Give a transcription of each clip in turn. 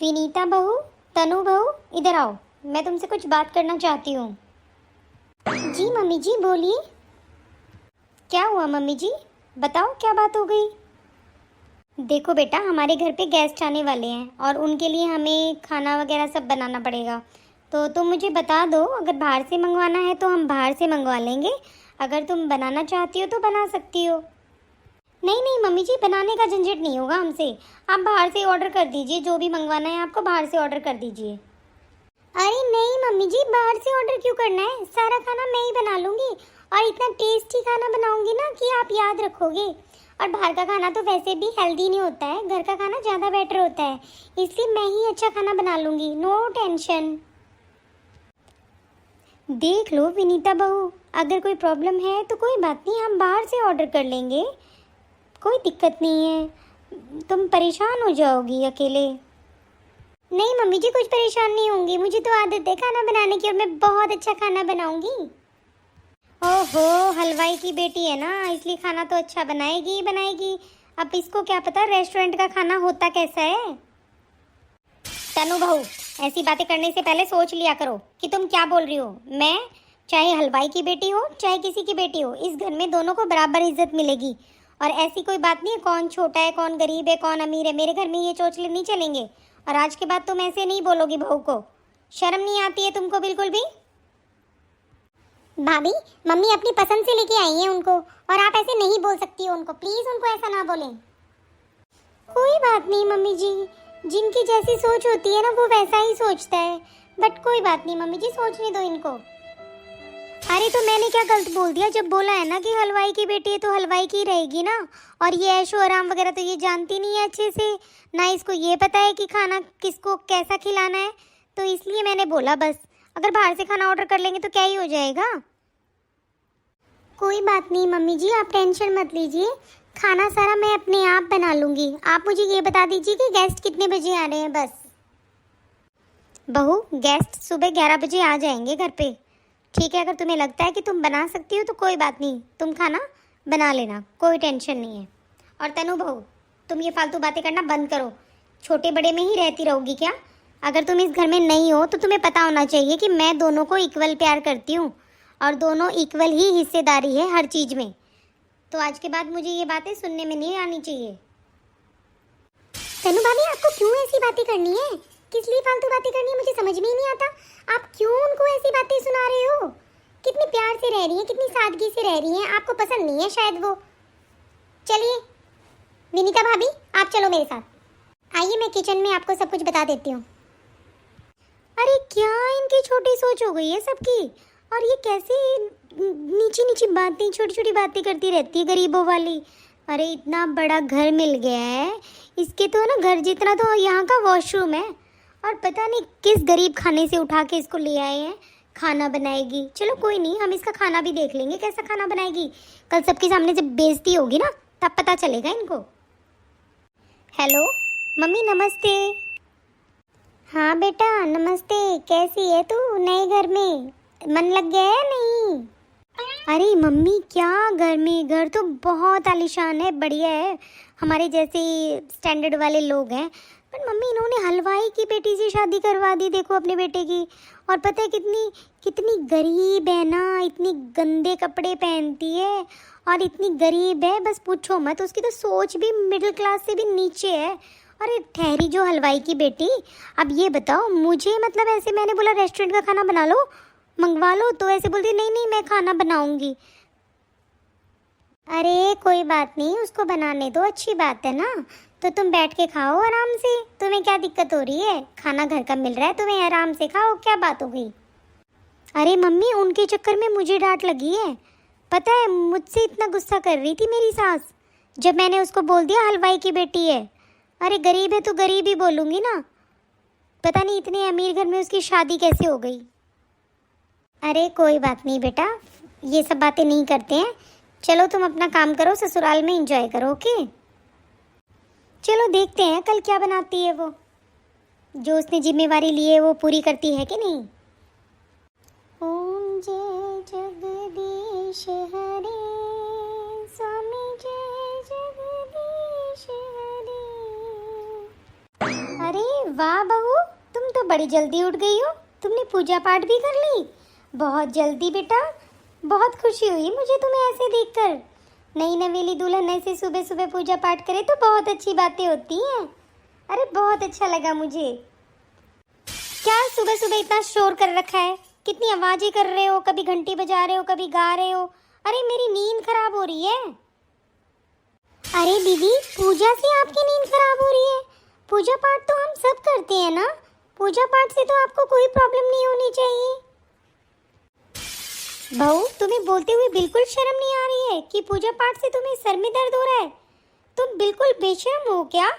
विनीता बहू, तनु बहू, इधर आओ। मैं तुमसे कुछ बात करना चाहती हूँ। जी मम्मी जी, बोलिए। क्या हुआ मम्मी जी, बताओ क्या बात हो गई। देखो बेटा, हमारे घर पे गेस्ट आने वाले हैं और उनके लिए हमें खाना वगैरह सब बनाना पड़ेगा। तो तुम मुझे बता दो, अगर बाहर से मंगवाना है तो हम बाहर से मंगवा लेंगे, अगर तुम बनाना चाहती हो तो बना सकती हो। नहीं नहीं मम्मी जी, बनाने का झंझट नहीं होगा हमसे। आप बाहर से ऑर्डर कर दीजिए, जो भी मंगवाना है आपको बाहर से ऑर्डर कर दीजिए। अरे नहीं मम्मी जी, बाहर से ऑर्डर क्यों करना है, सारा खाना मैं ही बना लूँगी और इतना टेस्टी खाना बनाऊँगी ना कि आप याद रखोगे। और बाहर का खाना तो वैसे भी हेल्दी नहीं होता है, घर का खाना ज़्यादा बेटर होता है, इसलिए मैं ही अच्छा खाना बना लूँगी, नो टेंशन। देख लो विनीता बहू, अगर कोई प्रॉब्लम है तो कोई बात नहीं, हम बाहर से ऑर्डर कर लेंगे, कोई दिक्कत नहीं है। तुम परेशान हो जाओगी अकेले। नहीं मम्मी जी, कुछ परेशान नहीं होंगी, मुझे तो आदत है खाना बनाने की और मैं बहुत अच्छा खाना बनाऊंगी। ओहो, हलवाई की बेटी है ना, इसलिए खाना तो अच्छा बनाएगी ही बनाएगी। अब इसको क्या पता रेस्टोरेंट का खाना होता कैसा है। तनु बहू, ऐसी बातें करने से पहले सोच लिया करो कि तुम क्या बोल रही हो। मैं चाहे हलवाई की बेटी हो चाहे किसी की बेटी हो, इस घर में दोनों को बराबर इज्जत मिलेगी। और ऐसी कोई बात नहीं है कौन छोटा है कौन गरीब है कौन अमीर है, मेरे घर में ये चोचले नहीं चलेंगे। और आज के बाद तुम ऐसे नहीं बोलोगी बहू को, शर्म नहीं आती है तुमको बिल्कुल भी। भाभी, मम्मी अपनी पसंद से लेके आई है उनको, और आप ऐसे नहीं बोल सकती हो उनको, प्लीज उनको ऐसा ना बोलें। कोई बात नहीं मम्मी जी, जिनकी जैसी सोच होती है ना वो वैसा ही सोचता है, बट कोई बात नहीं मम्मी जी, सोचने दो इनको। अरे तो मैंने क्या गलत बोल दिया, जब बोला है ना कि हलवाई की बेटी है तो हलवाई की रहेगी ना। और ये ऐशो आराम वगैरह तो ये जानती नहीं है अच्छे से, ना इसको ये पता है कि खाना किसको कैसा खिलाना है, तो इसलिए मैंने बोला बस। अगर बाहर से खाना ऑर्डर कर लेंगे तो क्या ही हो जाएगा। कोई बात नहीं मम्मी जी, आप टेंशन मत लीजिए, खाना सारा मैं अपने आप बना लूँगी। आप मुझे ये बता दीजिए कि गेस्ट कितने बजे आ रहे हैं बस। बहू, गेस्ट सुबह 11 बजे आ जाएंगे घर पे, ठीक है। अगर तुम्हें लगता है कि तुम बना सकती हो तो कोई बात नहीं, तुम खाना बना लेना, कोई टेंशन नहीं है। और तनु बहू, तुम ये फालतू बातें करना बंद करो, छोटे बड़े में ही रहती रहोगी क्या। अगर तुम इस घर में नहीं हो तो तुम्हें पता होना चाहिए कि मैं दोनों को इक्वल प्यार करती हूँ और दोनों इक्वल ही हिस्सेदारी है हर चीज़ में। तो आज के बाद मुझे ये बातें सुनने में नहीं आनी चाहिए। तनु भाभी, आपको क्यों ऐसी बातें करनी है, किस लिए फालतू बातें करनी है, मुझे समझ में ही नहीं आता। आप क्यों उनको ऐसी बातें सुना रहे हो, कितनी प्यार से रह रही हैं, कितनी सादगी से रह रही हैं, आपको पसंद नहीं है शायद वो। चलिए विनीता भाभी, आप चलो मेरे साथ, आइए मैं किचन में आपको सब कुछ बता देती हूँ। अरे क्या इनकी छोटी सोच हो गई है सबकी, और ये कैसे नीची नीची बातें छोटी छोटी बातें करती रहती है गरीबों वाली। अरे इतना बड़ा घर मिल गया है इसके, तो ना घर जितना तो यहाँ का वॉशरूम है, और पता नहीं किस गरीब खाने से उठा के इसको ले आए हैं खाना बनाएगी। चलो कोई नहीं, हम इसका खाना भी देख लेंगे कैसा खाना बनाएगी, कल सबके सामने जब बेइज्जती होगी ना तब पता चलेगा इनको। हेलो मम्मी, नमस्ते। हाँ बेटा नमस्ते, कैसी है तू, नए घर में मन लग गया है नहीं। अरे मम्मी क्या घर में, घर तो बहुत आलीशान है, बढ़िया है, हमारे जैसे स्टैंडर्ड वाले लोग हैं। पर मम्मी इन्होंने हलवाई की बेटी से शादी करवा दी, देखो अपने बेटे की। और पता है कितनी कितनी गरीब है ना, इतनी गंदे कपड़े पहनती है और इतनी गरीब है, बस पूछो मत, उसकी तो सोच भी मिडिल क्लास से भी नीचे है। अरे ठहरी जो हलवाई की बेटी, अब ये बताओ मुझे, मतलब ऐसे मैंने बोला रेस्टोरेंट का खाना बना लो मंगवा लो, तो ऐसे बोलती नहीं नहीं मैं खाना बनाऊंगी। अरे कोई बात नहीं, उसको बनाने दो, अच्छी बात है ना, तो तुम बैठ के खाओ आराम से, तुम्हें क्या दिक्कत हो रही है, खाना घर का मिल रहा है, तुम्हें आराम से खाओ, क्या बात हो गई। अरे मम्मी उनके चक्कर में मुझे डांट लगी है, पता है मुझसे इतना गुस्सा कर रही थी मेरी सास जब मैंने उसको बोल दिया हलवाई की बेटी है। अरे गरीब है तो गरीब ही बोलूँगी ना, पता नहीं इतने अमीर घर में उसकी शादी कैसे हो गई। अरे कोई बात नहीं बेटा, ये सब बातें नहीं करते हैं, चलो तुम अपना काम करो, ससुराल में एंजॉय करो, ओके। चलो देखते हैं कल क्या बनाती है वो, जो उसने जिम्मेवारी ली है वो पूरी करती है कि नहीं। ओम जय जगदीश हरे, स्वामी जय जगदीश हरे। अरे वाह बहू, तुम तो बड़ी जल्दी उठ गई हो। तुमने पूजा पाठ भी कर ली, बहुत जल्दी बेटा। बहुत खुशी हुई मुझे तुम्हें ऐसे देखकर। नई नवेली दुल्हन ऐसे सुबह सुबह पूजा पाठ करे तो बहुत अच्छी बातें होती हैं। अरे बहुत अच्छा लगा मुझे। क्या सुबह सुबह इतना शोर कर रखा है? कितनी आवाजें कर रहे हो, कभी घंटी बजा रहे हो, कभी गा रहे हो। अरे मेरी नींद खराब हो रही है। अरे दीदी, पूजा से आपकी नींद खराब हो रही है? पूजा पाठ तो हम सब करते हैं ना। पूजा पाठ से तो आपको कोई प्रॉब्लम नहीं होनी चाहिए। बहू, तुम्हें बोलते हुए बिल्कुल शर्म नहीं आ रही है कि पूजा पाठ से तुम्हें सर में दर्द हो रहा है? तुम बिल्कुल बेशर्म हो क्या?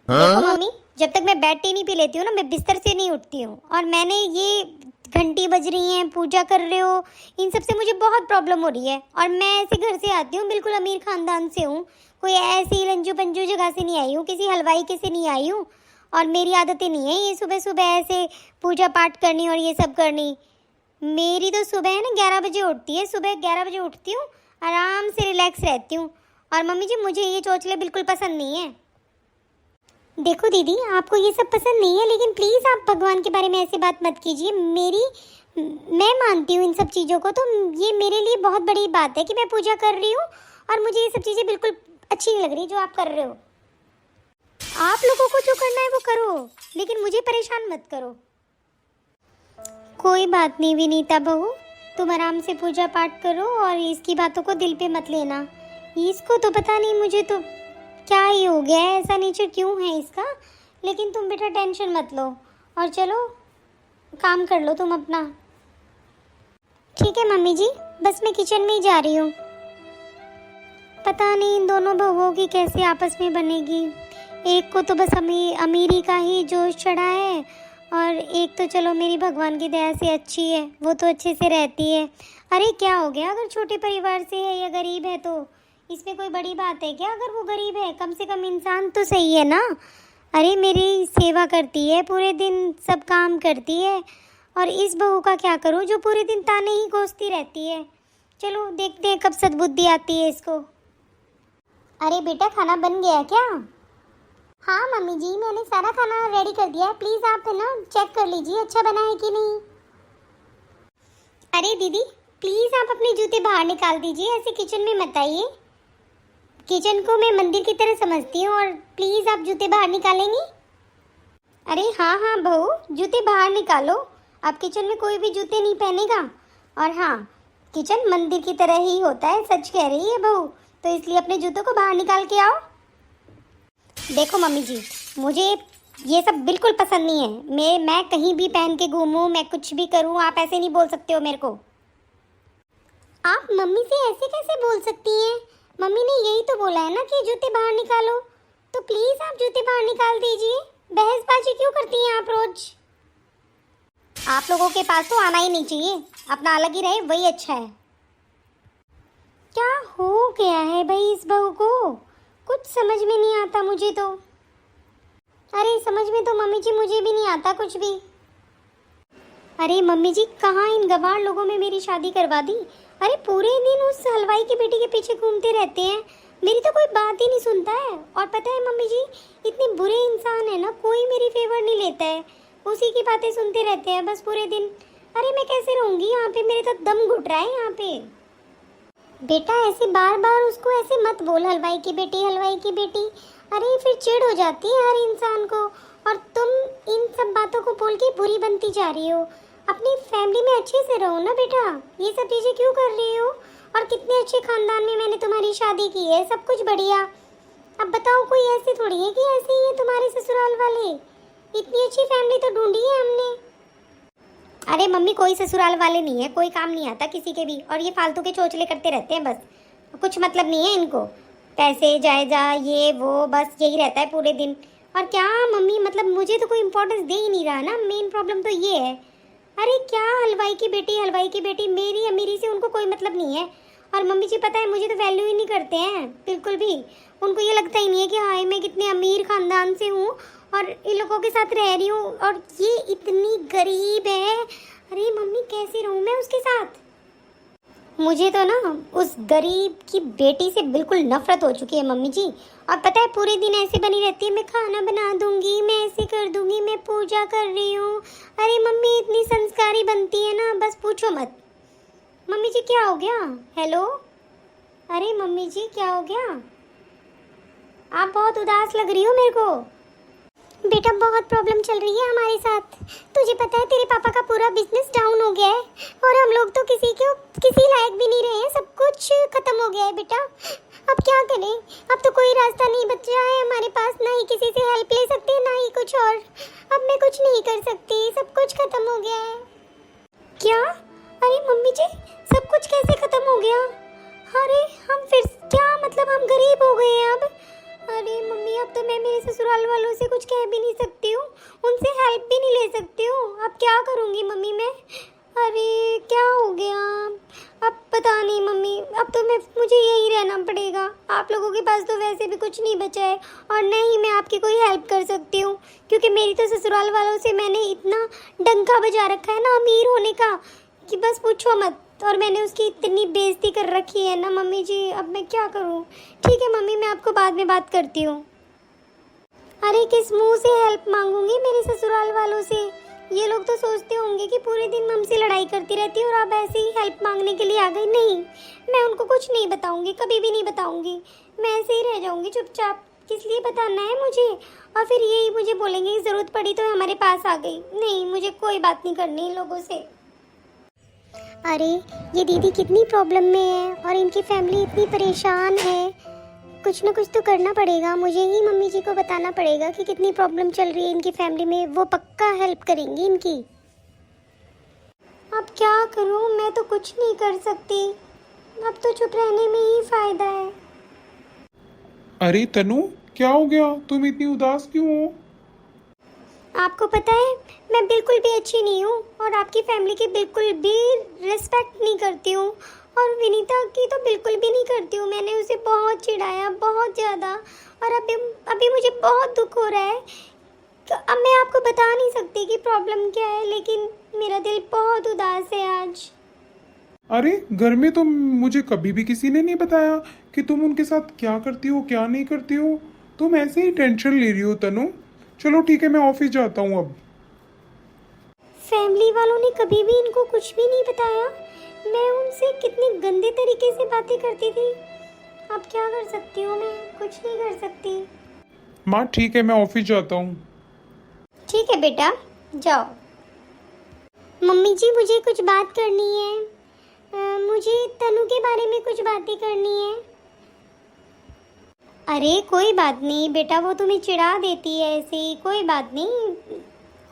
देखो मम्मी, जब तक मैं बेड टी नहीं पी लेती हूँ ना, मैं बिस्तर से नहीं उठती हूँ। और मैंने ये घंटी बज रही है, पूजा कर रहे हो, इन सब से मुझे बहुत प्रॉब्लम हो रही है। और मैं ऐसे घर से आती हूँ, बिल्कुल अमीर खानदान से हूँ, कोई ऐसी लंजू पंजू जगह से नहीं आई हूँ, किसी हलवाई के से नहीं आई हूँ। और मेरी आदतें नहीं है ये सुबह सुबह ऐसे पूजा पाठ करनी और ये सब करनी। मेरी तो सुबह है ना 11 बजे उठती है, सुबह 11 बजे उठती हूँ, आराम से रिलैक्स रहती हूँ। और मम्मी जी, मुझे ये चोचले बिल्कुल पसंद नहीं है। देखो दीदी, आपको ये सब पसंद नहीं है, लेकिन प्लीज़ आप भगवान के बारे में ऐसी बात मत कीजिए। मैं मानती हूँ इन सब चीज़ों को, तो ये मेरे लिए बहुत बड़ी बात है कि मैं पूजा कर रही हूँ और मुझे ये सब चीज़ें बिल्कुल अच्छी नहीं लग रही जो आप कर रहे हो। आप लोगों को जो करना है वो करो, लेकिन मुझे परेशान मत करो। कोई बात नहीं विनीता बहू, तुम आराम से पूजा पाठ करो और इसकी बातों को दिल पे मत लेना। इसको तो पता नहीं, मुझे तो क्या ही हो गया है, ऐसा नेचर क्यों है इसका। लेकिन तुम बेटा टेंशन मत लो और चलो काम कर लो तुम अपना। ठीक है मम्मी जी, बस मैं किचन में ही जा रही हूँ। पता नहीं इन दोनों बहुओं की कैसे आपस में बनेगी। एक को तो बस अमीरी का ही जोश चढ़ा है, और एक तो चलो मेरी भगवान की दया से अच्छी है, वो तो अच्छे से रहती है। अरे क्या हो गया अगर छोटे परिवार से है या गरीब है, तो इसमें कोई बड़ी बात है क्या? अगर वो गरीब है, कम से कम इंसान तो सही है ना। अरे मेरी सेवा करती है, पूरे दिन सब काम करती है। और इस बहू का क्या करूँ जो पूरे दिन ताने ही कोसती रहती है। चलो देखते हैं कब सद्बुद्धि आती है इसको। अरे बेटा, खाना बन गया क्या? हाँ मम्मी जी, मैंने सारा खाना रेडी कर दिया है। प्लीज़ आप है ना चेक कर लीजिए अच्छा बना है कि नहीं। अरे दीदी, प्लीज़ आप अपने जूते बाहर निकाल दीजिए, ऐसे किचन में मत आइए। किचन को मैं मंदिर की तरह समझती हूँ, और प्लीज़ आप जूते बाहर निकालेंगी। अरे हाँ हाँ बहू, जूते बाहर निकालो। आप किचन में कोई भी जूते नहीं पहनेगा। और हाँ, किचन मंदिर की तरह ही होता है, सच कह रही है बहू। तो इसलिए अपने जूतों को बाहर निकाल के आओ। देखो मम्मी जी, मुझे ये सब बिल्कुल पसंद नहीं है। मैं कहीं भी पहन के घूमूं, मैं कुछ भी करूं, आप ऐसे नहीं बोल सकते हो मेरे को। आप मम्मी से ऐसे कैसे बोल सकती हैं? मम्मी ने यही तो बोला है ना कि जूते बाहर निकालो, तो प्लीज़ आप जूते बाहर निकाल दीजिए। बहसबाजी क्यों करती हैं आप रोज? आप लोगों के पास तो आना ही नहीं चाहिए, अपना अलग ही रहे वही अच्छा है। क्या हो गया है भाई इस बहू को? कुछ समझ में नहीं आता मुझे तो। अरे समझ में तो मम्मी जी मुझे भी नहीं आता कुछ भी। अरे मम्मी जी, कहाँ इन गवार लोगों में मेरी शादी करवा दी। अरे पूरे दिन उस हलवाई की बेटी के पीछे घूमते रहते हैं, मेरी तो कोई बात ही नहीं सुनता है। और पता है मम्मी जी, इतने बुरे इंसान है ना, कोई मेरी फेवर नहीं लेता है, उसी की बातें सुनते रहते हैं बस पूरे दिन। अरे मैं कैसे रहूँगी यहाँ पे, मेरे तो दम घुट रहा है यहाँ पे। बेटा ऐसे बार बार उसको ऐसे मत बोल, हलवाई की बेटी हलवाई की बेटी। अरे फिर चिढ़ हो जाती है हर इंसान को, और तुम इन सब बातों को बोल के बुरी बनती जा रही हो। अपनी फैमिली में अच्छे से रहो ना बेटा, ये सब चीज़ें क्यों कर रही हो? और कितने अच्छे खानदान में मैंने तुम्हारी शादी की है, सब कुछ बढ़िया। अब बताओ, कोई ऐसे थोड़ी है कि ऐसे ही है तुम्हारे ससुराल वाले। इतनी अच्छी फैमिली तो ढूंढी है हमने। अरे मम्मी, कोई ससुराल वाले नहीं है, कोई काम नहीं आता किसी के भी, और ये फालतू के चोचले करते रहते हैं बस, कुछ मतलब नहीं है इनको। पैसे जायजा ये वो, बस यही रहता है पूरे दिन। और क्या मम्मी, मतलब मुझे तो कोई इंपॉर्टेंस दे ही नहीं रहा ना, मेन प्रॉब्लम तो ये है। अरे क्या हलवाई की बेटी, मेरी अमीरी से उनको कोई मतलब नहीं है। और मम्मी जी पता है, मुझे तो वैल्यू ही नहीं करते हैं बिल्कुल भी। उनको ये लगता ही नहीं है कि हाँ मैं कितने अमीर खानदान से हूँ और इन लोगों के साथ रह रही हूँ, और ये इतनी गरीब है। अरे मम्मी, कैसे रहूँ मैं उसके साथ? मुझे तो ना उस गरीब की बेटी से बिल्कुल नफरत हो चुकी है मम्मी जी। और पता है पूरे दिन ऐसे बनी रहती है, मैं खाना बना दूंगी, मैं ऐसे कर दूंगी, मैं पूजा कर रही हूँ। अरे मम्मी इतनी संस्कारी बनती है ना, बस पूछो मत। मम्मी जी क्या हो गया? हेलो, अरे मम्मी जी क्या हो गया? आप बहुत उदास लग रही हो मेरे को। बेटा बहुत प्रॉब्लम चल रही है हमारे साथ। तुझे पता है तेरे पापा का पूरा बिजनेस डाउन हो गया है और हम लोग तो किसी लायक भी नहीं रहे हैं, सब कुछ खत्म हो गया है बेटा। अब क्या करें? अब तो कोई रास्ता नहीं बचा है हमारे पास, ना ही किसी से हेल्प ले सकते हैं ना ही कुछ और। अब मैं कुछ नहीं कर सकती, सब कुछ खत्म हो गया है। क्या? अरे मम्मी जी सब कुछ कैसे खत्म हो गया? अरे हम फिर क्या मतलब हम गरीब हो गए हैं अब? अरे मम्मी अब तो मैं मेरे ससुराल वालों से कुछ कह भी नहीं सकती हूँ, उनसे हेल्प भी नहीं ले सकती हूँ। अब क्या करूँगी मम्मी मैं? अरे क्या हो गया? अब पता नहीं मम्मी, अब तो मुझे यही रहना पड़ेगा। आप लोगों के पास तो वैसे भी कुछ नहीं बचा है और न ही मैं आपकी कोई हेल्प कर सकती हूँ, क्योंकि मेरी तो ससुराल वालों से मैंने इतना डंका बजा रखा है ना अमीर होने का कि बस पूछो मत। और मैंने उसकी इतनी बेइज्जती कर रखी है ना मम्मी जी, अब मैं क्या करूं? ठीक है मम्मी, मैं आपको बाद में बात करती हूँ। अरे किस मुंह से हेल्प मांगूंगी मेरे ससुराल वालों से? ये लोग तो सोचते होंगे कि पूरे दिन हमसे लड़ाई करती रहती है और आप ऐसे ही हेल्प मांगने के लिए आ गई। नहीं, मैं उनको कुछ नहीं बताऊंगी, कभी भी नहीं बताऊंगी। मैं ऐसे ही रह जाऊंगी चुपचाप। किस लिए बताना है मुझे? और फिर यही मुझे बोलेंगे कि ज़रूरत पड़ी तो हमारे पास आ गई। नहीं, मुझे कोई बात नहीं करनी इन लोगों से। अरे ये दीदी कितनी प्रॉब्लम में है और इनकी फैमिली इतनी परेशान है। कुछ ना कुछ तो करना पड़ेगा, मुझे ही मम्मी जी को बताना पड़ेगा कि कितनी प्रॉब्लम चल रही है इनकी फैमिली में। वो पक्का हेल्प करेंगी इनकी। अब क्या करूं? मैं तो कुछ नहीं कर सकती। अब तो चुप रहने में ही फायदा है। अरे तनु क्या हो गया? तुम इतनी उदास क्यों हो? आपको पता है मैं बिल्कुल भी अच्छी नहीं हूँ और आपकी फैमिली की बिल्कुल भी रिस्पेक्ट नहीं करती हूँ और विनीता की तो बिल्कुल भी नहीं करती हूँ। मैंने उसे बहुत चिढ़ाया, बहुत ज़्यादा। और अभी मुझे बहुत दुख हो रहा है। तो अब मैं आपको बता नहीं सकती कि प्रॉब्लम क्या है, लेकिन मेरा दिल बहुत उदास है आज। अरे घर में तो मुझे कभी भी किसी ने नहीं बताया कि तुम उनके साथ क्या करती हो क्या नहीं करती हो। तुम ऐसे ही टेंशन ले रही हो तनु। चलो ठीक है, मैं ऑफिस जाता हूँ अब। फैमिली वालों ने कभी भी इनको कुछ भी नहीं बताया। मैं उनसे कितने गंदे तरीके से बातें करती थी। अब क्या कर सकती हूँ मैं? कुछ नहीं कर सकती। माँ ठीक है, मैं ऑफिस जाता हूँ। ठीक है बेटा, जाओ। मम्मी जी मुझे कुछ बात करनी है। मुझे तनु के बारे में कुछ बातें करनी है। अरे कोई बात नहीं बेटा, वो तुम्हें चिढ़ा देती है ऐसे ही। कोई बात नहीं,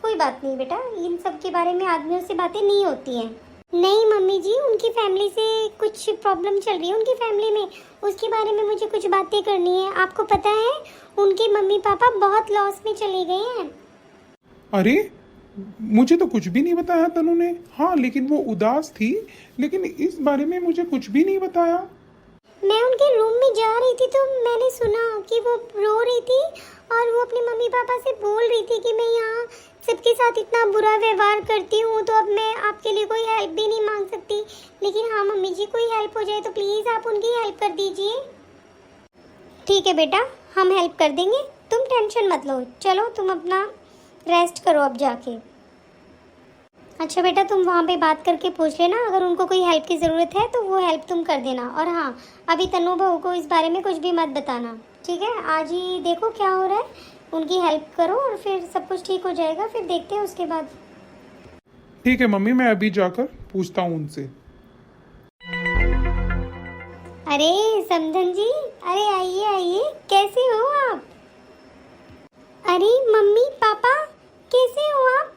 कोई बात नहीं बेटा, इन सब के बारे में आदमियों से बातें नहीं होती हैं। नहीं मम्मी जी, उनकी फैमिली से कुछ प्रॉब्लम चल रही है उनकी फैमिली में, उसके बारे में मुझे कुछ बातें करनी है। आपको पता है उनके मम्मी पापा बहुत लॉस में चले गए हैं। अरे मुझे तो कुछ भी नहीं बताया तनु ने। हाँ लेकिन वो उदास थी, लेकिन इस बारे में मुझे कुछ भी नहीं बताया। मैं उनके रूम में जा रही थी तो मैंने सुना कि वो रो रही थी और वो अपने मम्मी पापा से बोल रही थी कि मैं यहाँ सबके साथ इतना बुरा व्यवहार करती हूँ तो अब मैं आपके लिए कोई हेल्प भी नहीं मांग सकती। लेकिन हाँ मम्मी जी, कोई हेल्प हो जाए तो प्लीज़ आप उनकी हेल्प कर दीजिए। ठीक है बेटा, हम हेल्प कर देंगे, तुम टेंशन मत लो। चलो तुम अपना रेस्ट करो अब जाके। अच्छा बेटा, तुम वहाँ पे बात करके पूछ लेना, अगर उनको कोई हेल्प की ज़रूरत है तो वो हेल्प तुम कर देना। और हाँ, अभी तनु बहू को इस बारे में कुछ भी मत बताना, ठीक है? आज ही देखो क्या हो रहा है, उनकी हेल्प करो और फिर सब कुछ ठीक हो जाएगा। फिर देखते हैं उसके बाद। ठीक है मम्मी, मैं अभी जाकर पूछता हूँ उनसे। अरे समधन जी, अरे आइए आइए, कैसे हो आप? अरे मम्मी पापा, कैसे हो आप?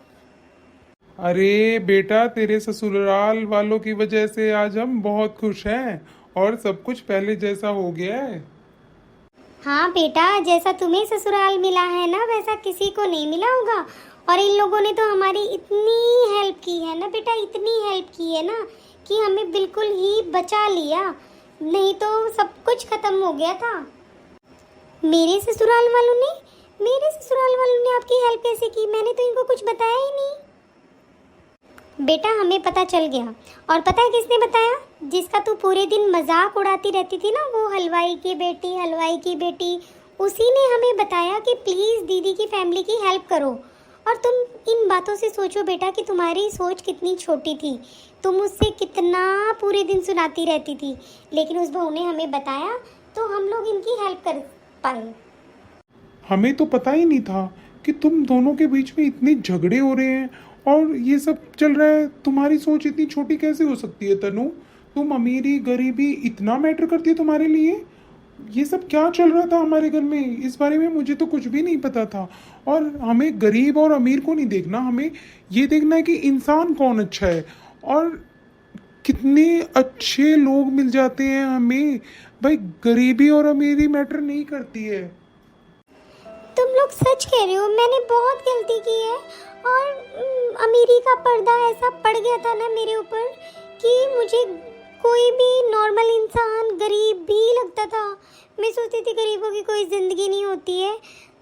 अरे बेटा, तेरे ससुराल वालों की वजह से आज हम बहुत खुश हैं और सब कुछ पहले जैसा हो गया है। हाँ बेटा, जैसा तुम्हें ससुराल मिला है ना वैसा किसी को नहीं मिला होगा। और इन लोगों ने तो हमारी इतनी हेल्प की है ना बेटा, इतनी हेल्प की है ना कि हमें बिल्कुल ही बचा लिया, नहीं तो सब कुछ खत्म हो गया था। मेरे ससुराल वालों ने आपकी हेल्प कैसे की? मैंने तो इनको कुछ बताया ही नहीं। बेटा हमें पता चल गया। और पता है किसने बताया? जिसका तू पूरे दिन मजाक उड़ाती रहती थी ना, वो हलवाई की बेटी, उसी ने हमें बताया कि प्लीज़ दीदी की फैमिली की हेल्प करो। और तुम इन बातों से सोचो बेटा कि तुम्हारी सोच कितनी छोटी थी, तुम उससे कितना पूरे दिन सुनाती रहती थी, लेकिन उस बहू ने हमें बताया तो हम लोग इनकी हेल्प कर पाए। हमें तो पता ही नहीं था कि तुम दोनों के बीच में इतने झगड़े हो रहे हैं और ये सब चल रहा है। तुम्हारी सोच इतनी छोटी कैसे हो सकती है तनु? तुम अमीरी गरीबी इतना मैटर करती है तुम्हारे लिए? ये सब क्या चल रहा था हमारे घर में, इस बारे में मुझे तो कुछ भी नहीं पता था। और हमें गरीब और अमीर को नहीं देखना, हमें ये देखना है कि इंसान कौन अच्छा है। और कितने अच्छे लोग मिल जाते हैं हमें। भाई गरीबी और अमीरी मैटर नहीं करती है। तुम लोग सच कह रहे हो, मैंने बहुत गलती की है। और अमीरी का पर्दा ऐसा पड़ गया था ना मेरे ऊपर कि मुझे कोई भी नॉर्मल इंसान गरीब भी लगता था। मैं सोचती थी गरीबों की कोई ज़िंदगी नहीं होती है।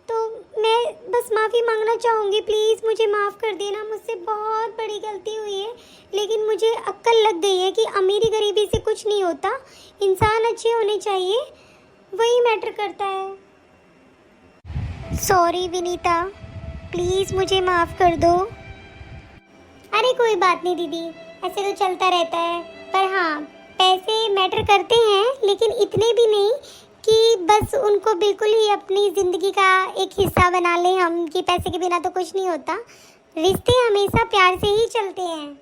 तो मैं बस माफ़ी मांगना चाहूँगी, प्लीज़ मुझे माफ़ कर देना, मुझसे बहुत बड़ी गलती हुई है। लेकिन मुझे अक्ल लग गई है कि अमीरी गरीबी से कुछ नहीं होता, इंसान अच्छे होने चाहिए, वही मैटर करता है। सॉरी विनीता, प्लीज़ मुझे माफ़ कर दो। अरे कोई बात नहीं दीदी, ऐसे तो चलता रहता है। पर हाँ, पैसे मैटर करते हैं, लेकिन इतने भी नहीं कि बस उनको बिल्कुल ही अपनी ज़िंदगी का एक हिस्सा बना लें हम, कि पैसे के बिना तो कुछ नहीं होता। रिश्ते हमेशा प्यार से ही चलते हैं।